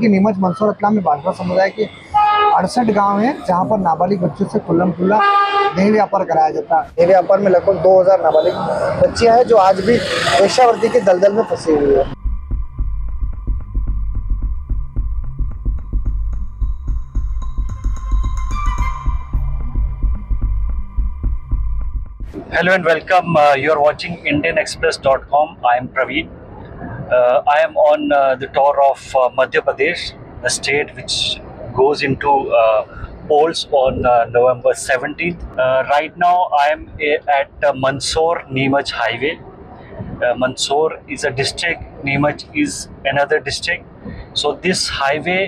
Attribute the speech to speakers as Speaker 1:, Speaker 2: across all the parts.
Speaker 1: क्योंकि नीमच मंदसौर रतलाम में बाजरा समुदाय के 68 गांव हैं जहां पर नाबालिग बच्चों से खुल्लम खुल्ला देह व्यापार कराया जाता है। देह व्यापार में लगभग 2000 नाबालिग बच्चियां हैं जो आज भी वेश्यावृत्ति के दलदल में फंसी हुई है।
Speaker 2: Hello and welcome. You are watching IndianExpress.com. I am Praveen. I am on the tour of Madhya Pradesh, the state which goes into polls on November 17th. Right now, I am at Mandsaur-Neemuch highway. Mandsaur is a district, Neemuch is another district. So this highway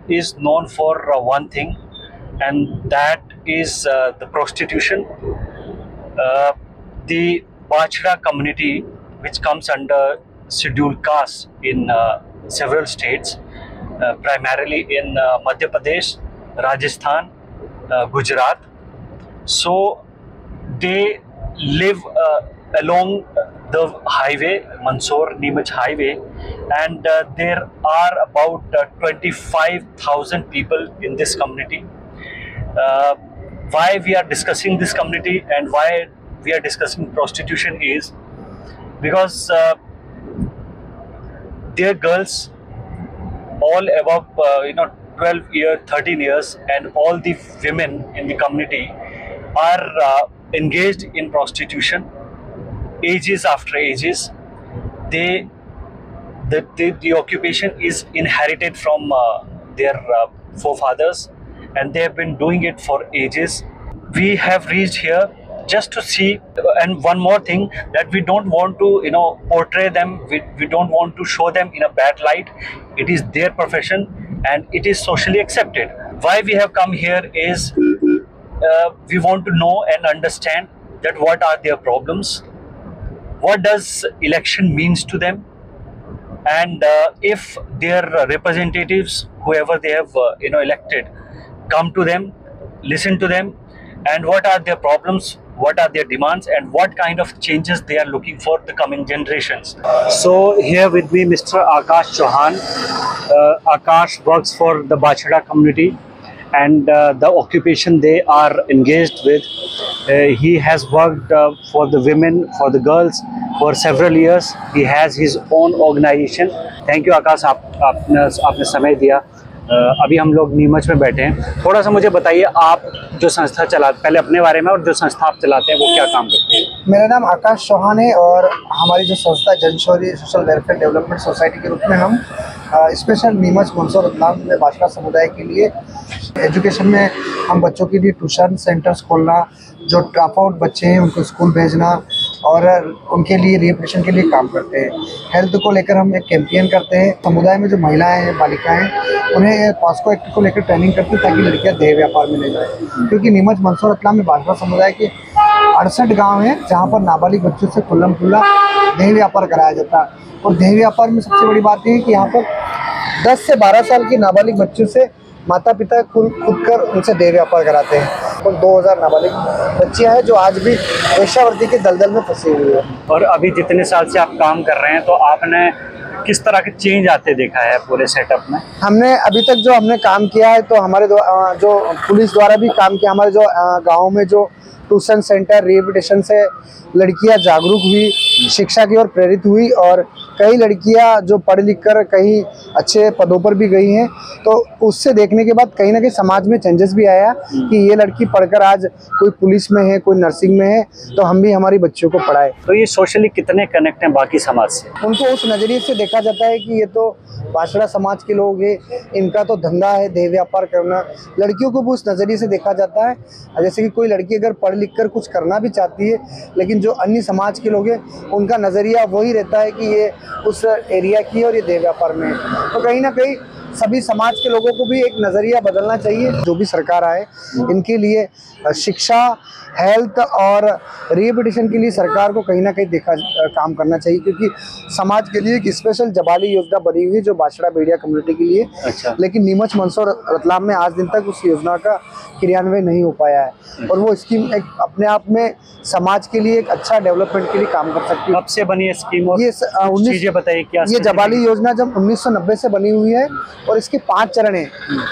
Speaker 2: is known for one thing, and that is the prostitution. The Bachra community, which comes under scheduled caste in several states, primarily in Madhya Pradesh, Rajasthan, Gujarat. So they live along the highway, Mandsaur-Neemuch highway, and there are about 25,000 people in this community. Why we are discussing this community and why we are discussing prostitution is because their girls, all above 12 years, 13 years, and all the women in the community are engaged in prostitution, ages after ages. The occupation is inherited from their forefathers, and they have been doing it for ages. We have reached here just to see, and one more thing, that we don't want to portray them, we don't want to show them in a bad light. It is their profession and it is socially accepted. Why we have come here is we want to know and understand that what are their problems, what does election means to them, and if their representatives, whoever they have elected, come to them, listen to them, and what are their problems, what are their demands, and what kind of changes they are looking for the coming generations. So here with me Mr. Akash Chauhan. Akash works for the Bachra community and the occupation they are engaged with. He has worked for the women, for the girls for several years. He has his own organization. Thank you Akash, आपने समय दिया। अभी हम लोग नीमच में बैठे हैं। थोड़ा सा मुझे बताइए, आप जो संस्था चलाते, पहले अपने बारे में, और जो संस्था आप चलाते हैं वो क्या काम करते हैं?
Speaker 1: मेरा नाम आकाश चौहान है और हमारी जो संस्था जनशौर्य सोशल वेलफेयर डेवलपमेंट सोसाइटी के रूप में हम स्पेशल नीमच मंदसौर रतलाम में बाजरा समुदाय के लिए एजुकेशन में हम बच्चों के लिए ट्यूशन सेंटर्स खोलना, जो ड्रॉप आउट बच्चे हैं उनको स्कूल भेजना और उनके लिए रिहेबिलिटेशन के लिए काम करते हैं। हेल्थ को लेकर हम एक कैंपेन करते हैं। समुदाय में जो महिलाएं हैं, बालिकाएं, उन्हें पॉस्को एक्ट को लेकर ट्रेनिंग करते हैं ताकि लड़कियां देह व्यापार में ले जाए। क्योंकि नीमच मंदसौर रतलाम में बाजरा समुदाय के 68 गाँव हैं जहाँ पर नाबालिग बच्चों से खुल्लम खुल्ला देह व्यापार कराया जाता है। और देह व्यापार में सबसे बड़ी बात यह है कि यहाँ पर 10 से 12 साल की नाबालिग बच्चों से माता पिता खुद कर उनसे देह व्यापार कराते हैं। और 2000 नाबालिग बच्चियां हैं जो आज भी वेश्यावृत्ति के दलदल में फंसी हुई है।
Speaker 2: और अभी जितने साल से आप काम कर रहे हैं, तो आपने किस तरह के चेंज आते देखा है पूरे सेटअप में?
Speaker 1: हमने अभी तक जो हमने काम किया है, तो हमारे जो पुलिस द्वारा भी काम किया, हमारे जो गाँव में जो ट्यूशन सेंटर रिहेबिलिटेशन से लड़कियां जागरूक हुई, शिक्षा की ओर प्रेरित हुई और कई लड़कियां जो पढ़ लिख कर कहीं अच्छे पदों पर भी गई हैं। तो उससे देखने के बाद कहीं ना कहीं समाज में चेंजेस भी आया कि ये लड़की पढ़कर आज कोई पुलिस में है, कोई नर्सिंग में है, तो हम भी हमारी बच्चियों को पढ़ाए।
Speaker 2: तो ये सोशली कितने कनेक्ट हैं बाकी समाज से?
Speaker 1: उनको उस नज़रिए से देखा जाता है कि ये तो बाजरा समाज के लोग हैं, इनका तो धंधा है देह व्यापार करना। लड़कियों को भी उस नज़रिए से देखा जाता है, जैसे कि कोई लड़की अगर पढ़ लिख कर कुछ करना भी चाहती है, लेकिन जो अन्य समाज के लोग हैं उनका नज़रिया वही रहता है कि ये उस एरिया की है और ये देह व्यापार में है। तो कहीं ना कहीं सभी समाज के लोगों को भी एक नज़रिया बदलना चाहिए। जो भी सरकार आए, इनके लिए शिक्षा, हेल्थ और रिहेबिलिटेशन के लिए सरकार को कहीं ना कहीं काम करना चाहिए, क्योंकि समाज के लिए एक स्पेशल जबाली योजना बनी हुई है जो बाछड़ा बेड़िया कम्युनिटी के लिए।
Speaker 2: अच्छा।
Speaker 1: लेकिन नीमच मंदसौर रतलाम में आज दिन तक उस योजना का क्रियान्वयन नहीं हो पाया है और वो स्कीम एक अपने आप में समाज के लिए एक अच्छा डेवलपमेंट के लिए काम कर सकती है।
Speaker 2: कब से बनी है स्कीम? और
Speaker 1: ये
Speaker 2: चीजें बताइए क्या?
Speaker 1: ये जबाली योजना जब 1990 से बनी हुई है और इसके 5 चरण हैं,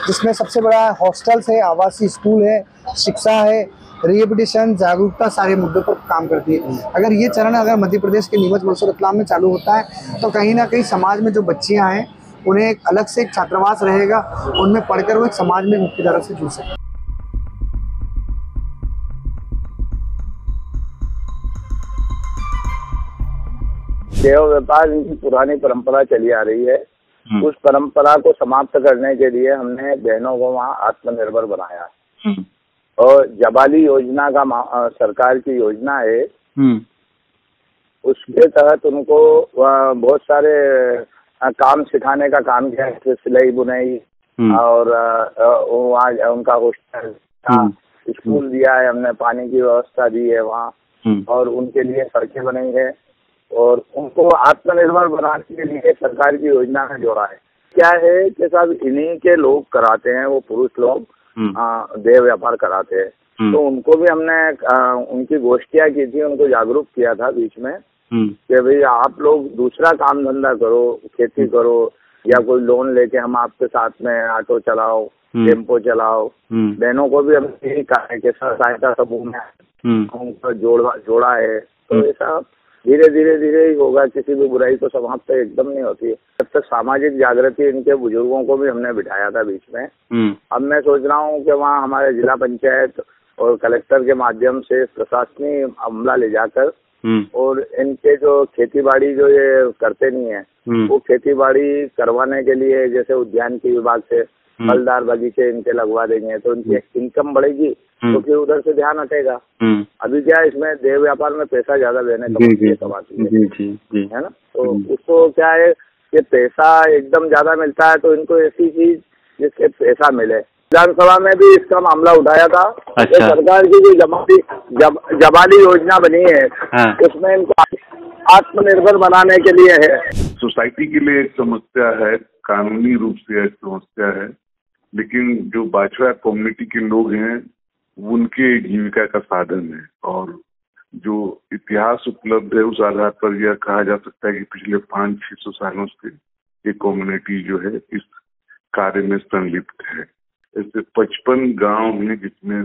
Speaker 1: जिसमें सबसे बड़ा हॉस्टल्स है, आवासीय स्कूल है, शिक्षा है, रिहेबिलिटेशन, जागरूकता, सारे मुद्दों पर काम करती है। अगर ये चरण अगर मध्य प्रदेश के नीमच मंदसौर रतलाम में चालू होता है तो कहीं ना कहीं समाज में जो बच्चियां हैं उन्हें एक अलग से एक छात्रावास रहेगा, उनमें पढ़कर वो एक समाज में मुख्य धारा से जुड़ सकते हैं।
Speaker 3: देह व्यापार इनकी पुरानी परंपरा चली आ रही है। उस परंपरा को समाप्त करने के लिए हमने बहनों को वहाँ आत्मनिर्भर बनाया। और जबाली योजना का सरकार की योजना है, उसके तहत उनको बहुत सारे काम सिखाने का काम किया, जैसे सिलाई बुनाई और वहाँ उनका हॉस्टल, स्कूल दिया है हमने, पानी की व्यवस्था दी है वहाँ, और उनके लिए सड़कें बनाई है और उनको आत्मनिर्भर बनाने के लिए सरकार की योजना में जोड़ा है। क्या है कि सब इन्हीं के लोग कराते हैं, वो पुरुष लोग देह व्यापार कराते हैं। तो उनको भी हमने उनकी गोष्ठियाँ की थी, उनको जागरूक किया था बीच में कि भाई आप लोग दूसरा काम धंधा करो, खेती करो, या कोई लोन लेके हम आपके साथ में ऑटो चलाओ, टेम्पो चलाओ। बहनों को भी हमने यही कहा है कि सहायता समूह में उनको जोड़ा है। तो ऐसा धीरे धीरे ही होगा, किसी भी बुराई को समाप्त एकदम नहीं होती है। जब तक सामाजिक जागृति, इनके बुजुर्गों को भी हमने बिठाया था बीच में। अब मैं सोच रहा हूँ कि वहाँ हमारे जिला पंचायत और कलेक्टर के माध्यम से प्रशासनिक अमला ले जाकर और इनके जो खेती बाड़ी जो ये करते नहीं है, वो खेती बाड़ी करवाने के लिए जैसे उद्यान के विभाग से फलदार बगीचे इनके लगवा देंगे तो इनकी इनकम बढ़ेगी, तो फिर उधर से ध्यान हटेगा। अभी क्या इसमें देह व्यापार में पैसा ज्यादा देने कमाती है ना, तो उसको क्या है कि पैसा एकदम ज्यादा मिलता है, तो इनको ऐसी चीज जिससे पैसा मिले। विधानसभा में भी इसका मामला उठाया था। अच्छा। सरकार की जो जबाली योजना बनी है, उसमें इनको आत्मनिर्भर बनाने के लिए है।
Speaker 4: सोसाइटी के लिए एक समस्या है, कानूनी रूप से एक समस्या है, लेकिन जो बाछड़ा कम्युनिटी के लोग हैं उनके जीविका का साधन है। और जो इतिहास उपलब्ध है उस आधार पर यह कहा जा सकता है कि पिछले 500-600 सालों से ये कम्युनिटी जो है इस कार्य में संलिप्त है। ऐसे 55 गांव हैं जिसमें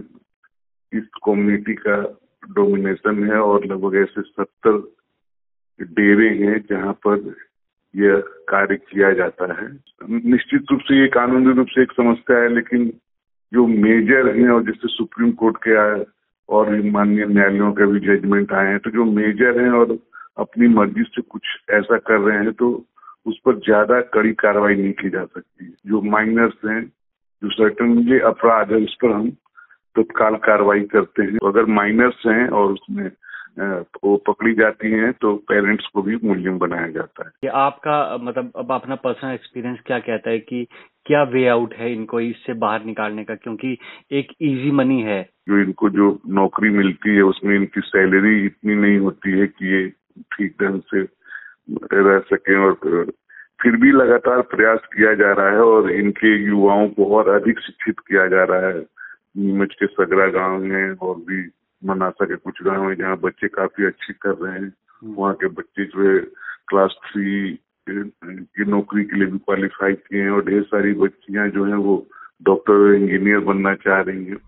Speaker 4: इस कम्युनिटी का डोमिनेशन है और लगभग ऐसे 70 डेरे हैं जहां पर यह कार्य किया जाता है। निश्चित रूप से ये कानूनी रूप से एक समस्या है, लेकिन जो मेजर हैं और जिससे सुप्रीम कोर्ट के और माननीय न्यायालयों के भी जजमेंट आए हैं, तो जो मेजर हैं और अपनी मर्जी से कुछ ऐसा कर रहे हैं तो उस पर ज्यादा कड़ी कार्रवाई नहीं की जा सकती। जो माइनर्स हैं, जो सर्टेनली अपराध है, उस पर हम तत्काल कार्रवाई करते हैं। तो अगर माइनर्स हैं और उसमें वो पकड़ी जाती हैं तो पेरेंट्स को भी मुलजिम बनाया जाता है।
Speaker 5: ये आपका मतलब अब अपना पर्सनल एक्सपीरियंस क्या कहता है कि क्या वे आउट है इनको इससे बाहर निकालने का, क्योंकि एक इजी मनी है।
Speaker 4: जो इनको जो नौकरी मिलती है उसमें इनकी सैलरी इतनी नहीं होती है कि ये ठीक ढंग से रह सकें, और फिर भी लगातार प्रयास किया जा रहा है और इनके युवाओं को और अधिक शिक्षित किया जा रहा है। नीमच के सगरा गांव है और भी मनासा के कुछ गांव है जहाँ बच्चे काफी अच्छी कर रहे हैं। वहाँ के बच्चे जो है क्लास 3 की नौकरी के लिए भी क्वालिफाई किए हैं और ढेर सारी बच्चियां जो हैं वो डॉक्टर और इंजीनियर बनना चाह रही हैं।